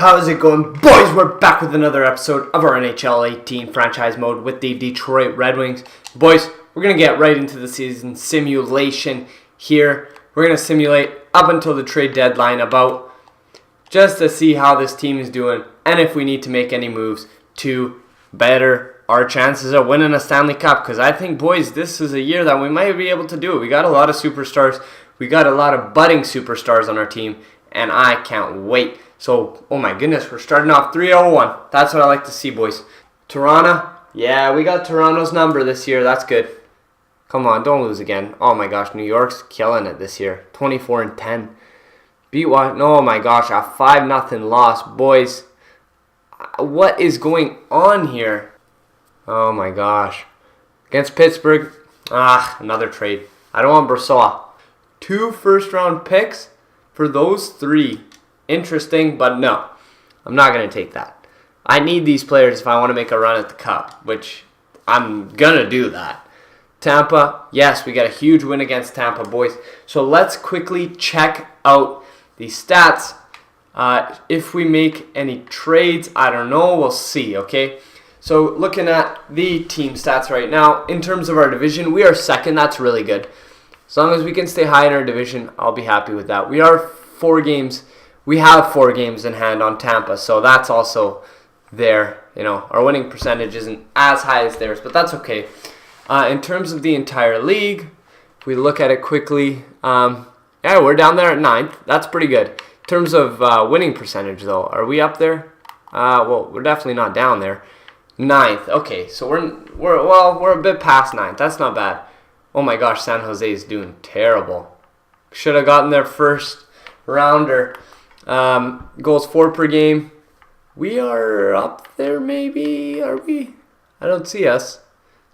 How's it going, boys? We're back with another episode of our NHL 18 franchise mode with the Detroit Red Wings. Boys, we're going to get right into the season simulation here. We're going to simulate up until the trade deadline about just to see how this team is doing and if we need to make any moves to better our chances of winning a Stanley Cup. Because I think, boys, this is a year that we might be able to do it. We got a lot of superstars. We got a lot of budding superstars on our team, and I can't wait. So, oh my goodness, we're starting off 3-0-1. That's what I like to see, boys. Toronto, yeah, we got Toronto's number this year. That's good. Come on, don't lose again. Oh my gosh, New York's killing it this year. 24-10. Beat what? Oh my gosh, a 5-0 loss. Boys, what is going on here? Oh my gosh. Against Pittsburgh, another trade. I don't want Brossoit. 2 first-round picks for those 3. Interesting, but no. I'm not going to take that. I need these players if I want to make a run at the Cup, which I'm going to do that. Tampa, yes, we got a huge win against Tampa, boys. So let's quickly check out the stats. If we make any trades, I don't know. We'll see, okay? So looking at the team stats right now, in terms of our division, we are second. That's really good. As long as we can stay high in our division, I'll be happy with that. We have 4 games in hand on Tampa, so that's also there. You know, our winning percentage isn't as high as theirs, but that's okay. In terms of the entire league, if we look at it quickly, we're down there at 9th. That's pretty good. In terms of winning percentage, though, are we up there? Well, we're definitely not down there. 9th. Okay, so we're a bit past 9th. That's not bad. Oh my gosh, San Jose is doing terrible. Should have gotten their first rounder. Goals for per game. We are up there, maybe. Are we? I don't see us.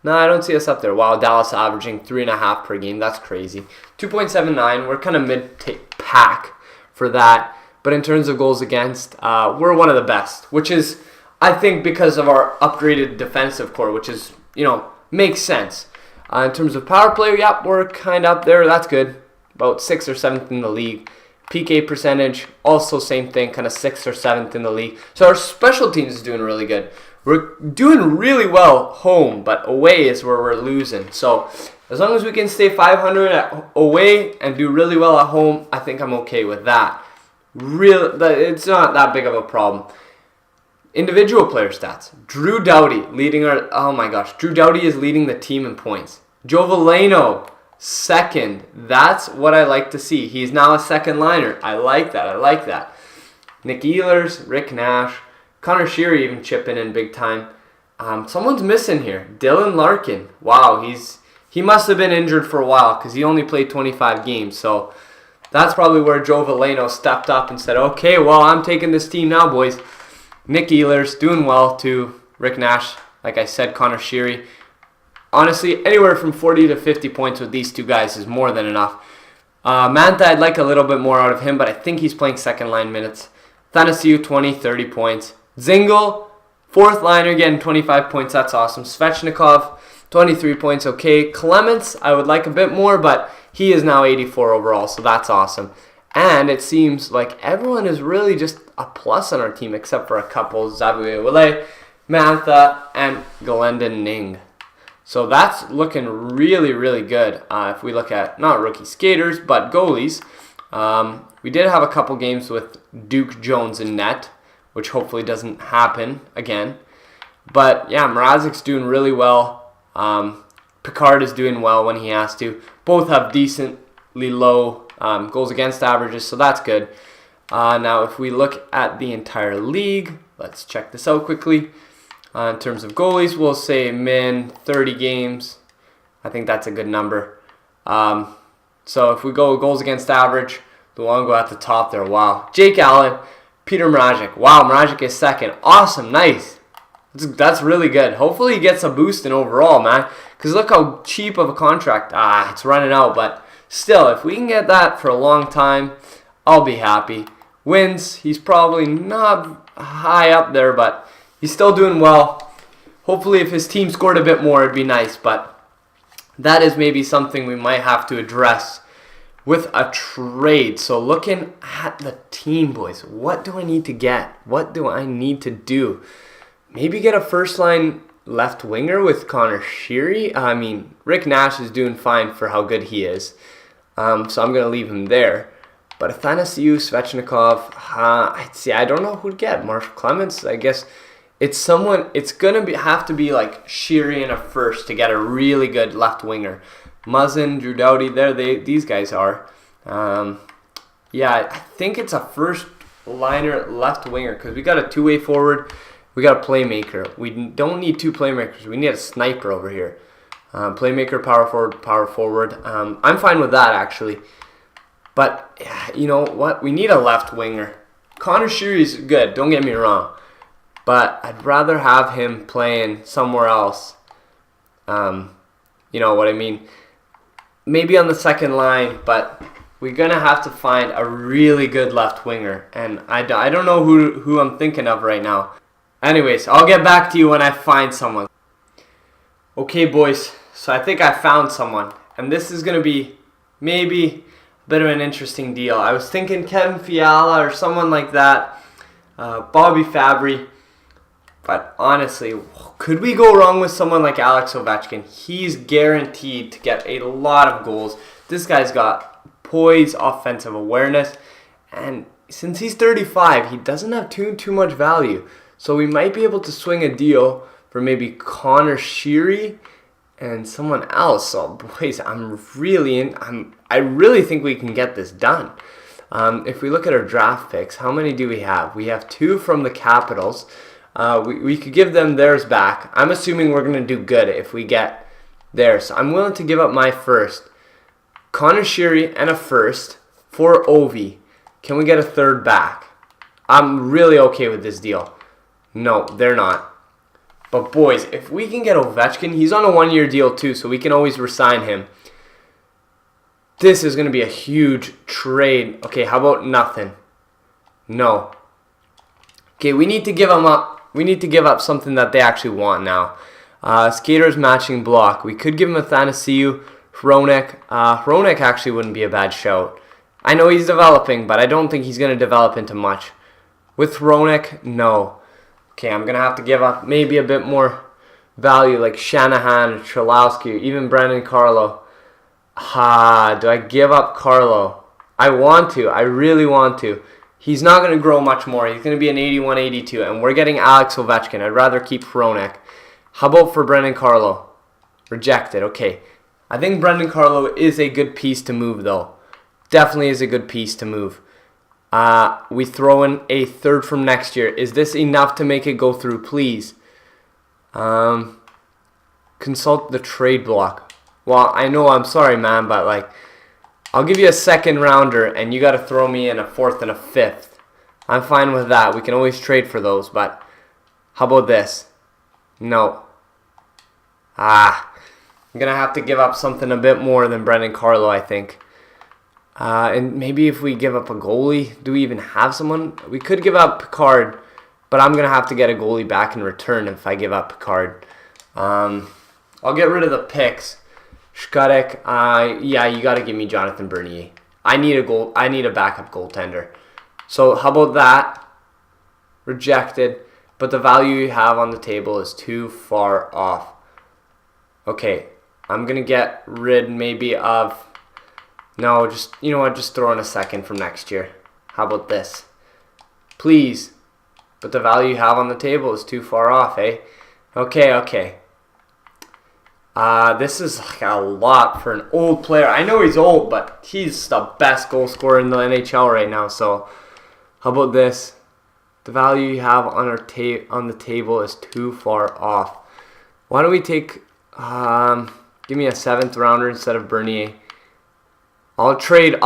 No, I don't see us up there. Wow, Dallas averaging 3.5 per game. That's crazy. 2.79. We're kind of mid-pack for that. But in terms of goals against, we're one of the best, which is, I think, because of our upgraded defensive core, which is, makes sense. In terms of power play, we're kind of up there. That's good. About 6th or 7th in the league. PK percentage, also same thing, kind of 6th or 7th in the league. So our special teams is doing really good. We're doing really well home, but away is where we're losing. So as long as we can stay 500 away and do really well at home, I think I'm okay with that. It's not that big of a problem. Individual player stats. Drew Doughty Drew Doughty is leading the team in points. Joe Veleno, 2nd. That's what I like to see. He's now a second liner. I like that. Nick Ehlers, Rick Nash, Connor Sheary even chipping in big time. Someone's missing here. Dylan Larkin. Wow, he must have been injured for a while because he only played 25 games. So that's probably where Joe Veleno stepped up and said, okay, well, I'm taking this team now, boys. Nick Ehlers doing well too. Rick Nash, like I said, Connor Sheary. Honestly, anywhere from 40 to 50 points with these 2 guys is more than enough. Mantha, I'd like a little bit more out of him, but I think he's playing second line minutes. Thanasiu, 20, 30 points. Zingle, 4th liner, getting 25 points. That's awesome. Svechnikov, 23 points. Okay. Clements, I would like a bit more, but he is now 84 overall, so that's awesome. And it seems like everyone is really just a plus on our team, except for a couple, Xavier Ouellet, Mantha, and Glendon Ning. So that's looking really, really good. If we look at not rookie skaters, but goalies, we did have a couple games with Duke Jones in net, which hopefully doesn't happen again. But yeah, Mrazek's doing really well. Picard is doing well when he has to. Both have decently low goals against averages, so that's good. Now, if we look at the entire league, let's check this out quickly. In terms of goalies, we'll say min 30 games. I think that's a good number. So if we go goals against average, Luongo at the top there. Wow. Jake Allen, Peter Mrazek. Wow, Mrazek is 2nd. Awesome, nice. That's really good. Hopefully he gets a boost in overall, man. Because look how cheap of a contract. It's running out, but still, if we can get that for a long time, I'll be happy. Wins, he's probably not high up there, but he's still doing well. Hopefully if his team scored a bit more, it'd be nice, but that is maybe something we might have to address with a trade. So looking at the team, boys, what do I need to get? What do I need to do? Maybe get a first-line left winger with Connor Sheary. I mean, Rick Nash is doing fine for how good he is. So I'm going to leave him there. But Athanasiou, Svechnikov, I don't know who to get. Marshall Clements, I guess it's someone. It's going to have to be like Sheary and a first to get a really good left winger. Muzzin, Drew Doughty, these guys are. I think it's a first liner left winger because we got a two-way forward. We got a playmaker. We don't need two playmakers. We need a sniper over here. Playmaker, power forward. I'm fine with that, actually. But, you know what? We need a left winger. Connor Sheary's good, don't get me wrong. But I'd rather have him playing somewhere else. You know what I mean? Maybe on the second line, but we're going to have to find a really good left winger. And I don't know who I'm thinking of right now. Anyways, I'll get back to you when I find someone. Okay, boys, so I think I found someone. And this is going to be maybe a bit of an interesting deal. I was thinking Kevin Fiala or someone like that. Bobby Fabry. But honestly, could we go wrong with someone like Alex Ovechkin? He's guaranteed to get a lot of goals. This guy's got poise, offensive awareness. And since he's 35, he doesn't have too much value. So we might be able to swing a deal for maybe Connor Sheary and someone else. So boys, I really think we can get this done. If we look at our draft picks, how many do we have? We have 2 from the Capitals. We could give them theirs back. I'm assuming we're going to do good if we get theirs. So I'm willing to give up my first. Connor Sheary and a first for Ovi. Can we get a third back? I'm really okay with this deal. No, they're not. But boys, if we can get Ovechkin, he's on a 1-year deal too, so we can always resign him. This is going to be a huge trade. Okay, how about nothing? No. Okay, we need to give them up. We need to give up something that they actually want now. Skaters matching block. We could give him Athanasiou, Hronek. Hronek actually wouldn't be a bad shout. I know he's developing, but I don't think he's going to develop into much. With Hronek, no. Okay, I'm going to have to give up maybe a bit more value like Shanahan, Cholowski, even Brandon Carlo. Do I give up Carlo? I want to. I really want to. He's not going to grow much more. He's going to be an 81, 82, and we're getting Alex Ovechkin. I'd rather keep Hronek. How about for Brandon Carlo? Rejected. Okay. I think Brandon Carlo is a good piece to move, though. Definitely is a good piece to move. We throw in a third from next year. Is this enough to make it go through, please? Consult the trade block. Well, I know, I'm sorry, man, but like, I'll give you a second rounder, and you got to throw me in a 4th and a 5th. I'm fine with that. We can always trade for those, but how about this? No. I'm going to have to give up something a bit more than Brendan Carlo, I think. And maybe if we give up a goalie, do we even have someone? We could give up Picard, but I'm going to have to get a goalie back in return if I give up Picard. I'll get rid of the picks. Shkudek, yeah, you got to give me Jonathan Bernier. I need a backup goaltender. So how about that? Rejected, but the value you have on the table is too far off. Okay, I'm going to get rid maybe of... No, just, you know what, just throw in a second from next year. How about this? Please. But the value you have on the table is too far off, eh? Okay. This is like a lot for an old player. I know he's old, but he's the best goal scorer in the NHL right now. So, how about this? The value you have on the table is too far off. Why don't we take... give me a 7th rounder instead of Bernier. I'll trade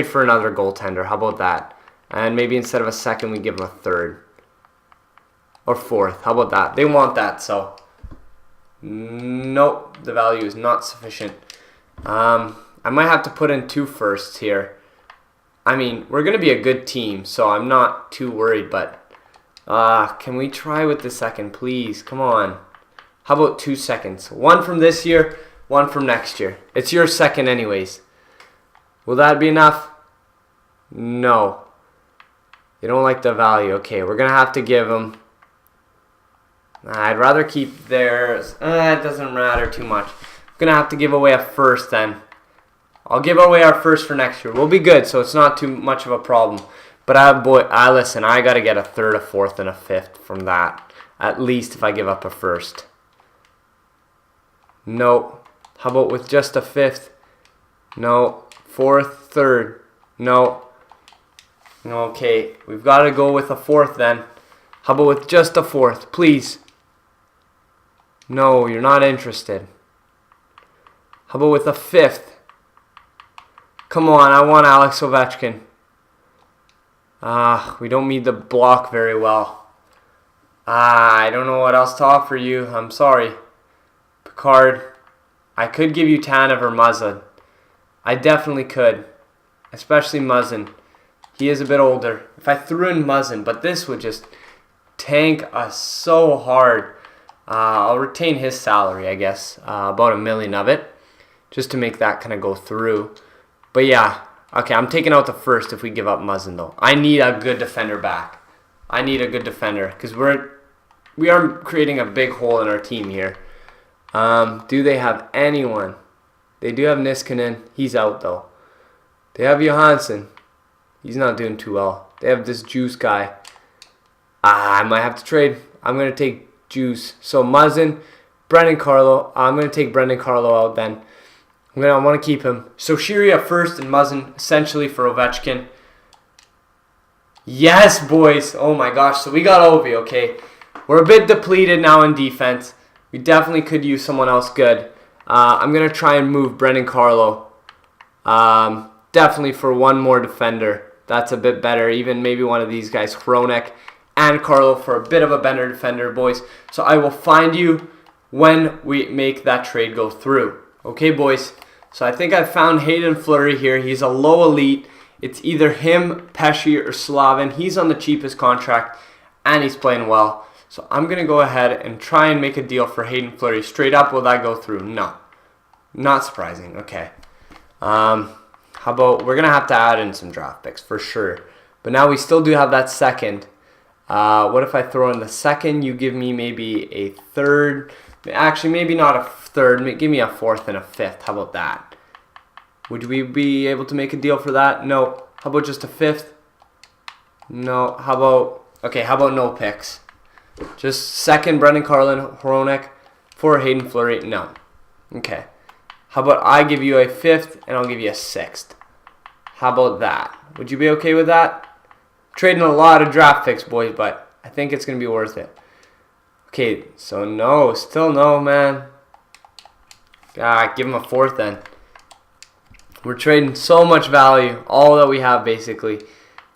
for another goaltender. How about that? And maybe instead of a 2nd, we give him a 3rd. Or 4th. How about that? They want that, so... Nope. The value is not sufficient. I might have to put in 2 firsts here. I mean, we're going to be a good team, so I'm not too worried, but... can we try with the 2nd, please? Come on. How about 2 seconds? 1 from this year, 1 from next year. It's your 2nd anyways. Will that be enough? No. They don't like the value. Okay, we're going to have to give them. I'd rather keep theirs. It doesn't matter too much. I'm going to have to give away a first then. I'll give away our first for next year. We'll be good, so it's not too much of a problem. But listen, I got to get a third, a fourth, and a fifth from that. At least if I give up a first. No. How about with just a fifth? No. Fourth, third. No. Okay, we've got to go with a fourth then. How about with just a fourth, please? No, you're not interested. How about with a fifth? Come on, I want Alex Ovechkin. We don't meet the block very well. I don't know what else to offer you. I'm sorry. Picard, I could give you Tanev or Muzzin. I definitely could. Especially Muzzin. He is a bit older. If I threw in Muzzin, but this would just tank us so hard. I'll retain his salary, I guess. About $1 million of it. Just to make that kind of go through. But yeah. Okay, I'm taking out the first if we give up Muzzin, though. I need a good defender back. I need a good defender. Because we are creating a big hole in our team here. Do they have anyone? They do have Niskanen. He's out, though. They have Johansson. He's not doing too well. They have this Juice guy. I might have to trade. I'm going to take Juice. So Muzzin, Brendan Carlo. I'm going to take Brendan Carlo out then. I want to keep him. So Sheary first and Muzzin essentially for Ovechkin. Yes, boys. Oh my gosh. So we got Ovi, okay. We're a bit depleted now in defense. We definitely could use someone else good. I'm going to try and move Brendan Carlo. Definitely for one more defender. That's a bit better. Even maybe one of these guys, Hronek and Carlo, for a bit of a better defender, boys. So I will find you when we make that trade go through. Okay, boys. So I think I found Hayden Fleury here. He's a low elite. It's either him, Pesci, or Slavin. He's on the cheapest contract, and he's playing well. So I'm going to go ahead and try and make a deal for Hayden Fleury. Straight up, will that go through? No. Not surprising. Okay. How about, we're going to have to add in some draft picks for sure. But now we still do have that second. What if I throw in the second? You give me maybe a third. Actually, maybe not a third. Give me a fourth and a fifth. How about that? Would we be able to make a deal for that? No. How about just a fifth? No. How about... Okay, how about no picks? Just second, Brendan Carlin, Hronek for Hayden Fleury. No. Okay. How about I give you a fifth and I'll give you a sixth? How about that? Would you be okay with that? Trading a lot of draft picks, boys, but I think it's going to be worth it. Okay, so no. Still no, man. Give him a fourth then. We're trading so much value. All that we have, basically.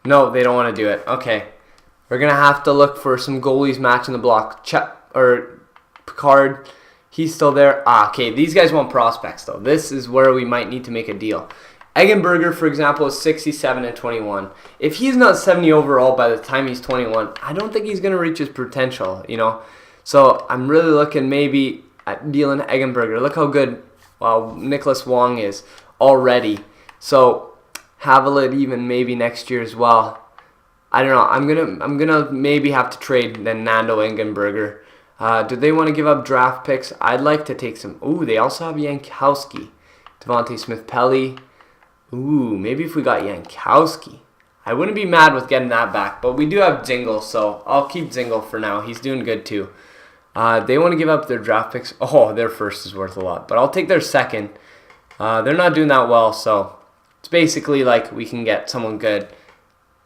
No, they don't want to do it. Okay. We're going to have to look for some goalies matching the block. Picard, he's still there. Okay. These guys want prospects, though. This is where we might need to make a deal. Eggenberger, for example, is 67 and 21. If he's not 70 overall by the time he's 21, I don't think he's going to reach his potential, you know. So I'm really looking maybe at dealing Eggenberger. Look how good Nicholas Wong is already. So Haviland even maybe next year as well. I don't know. I'm gonna maybe have to trade then Nando Eggenberger. Do they want to give up draft picks? I'd like to take some. Ooh, they also have Yankowski, Devontae Smith-Pelly. Ooh, maybe if we got Yankowski. I wouldn't be mad with getting that back, but we do have Zingle, so I'll keep Zingle for now. He's doing good too. They want to give up their draft picks. Oh, their first is worth a lot, but I'll take their second. They're not doing that well, so it's basically like we can get someone good.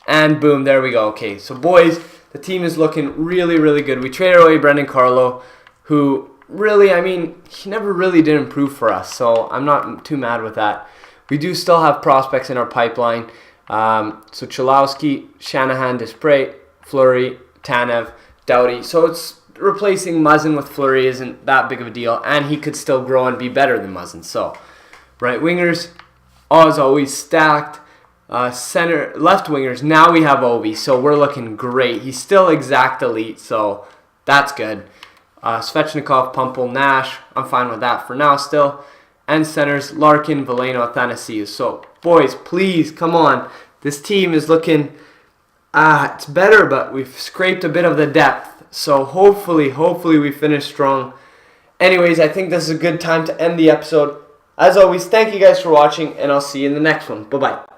And boom, there we go. Okay, so boys, the team is looking really, really good. We traded away Brendan Carlo, who really, I mean, he never really did improve for us, so I'm not too mad with that. We do still have prospects in our pipeline. So Cholowski, Shanahan, Desprez, Fleury, Tanev, Doughty. So it's replacing Muzzin with Fleury isn't that big of a deal, and he could still grow and be better than Muzzin. So right wingers, as always, stacked. Center, left wingers, now we have Ovi, so we're looking great. He's still exact elite, so that's good. Svechnikov, Pumple, Nash, I'm fine with that for now still. And centers, Larkin, Veleno, Athanasiou. So boys, please, come on. This team is looking, it's better, but we've scraped a bit of the depth. So hopefully we finish strong. Anyways, I think this is a good time to end the episode. As always, thank you guys for watching, and I'll see you in the next one. Bye-bye.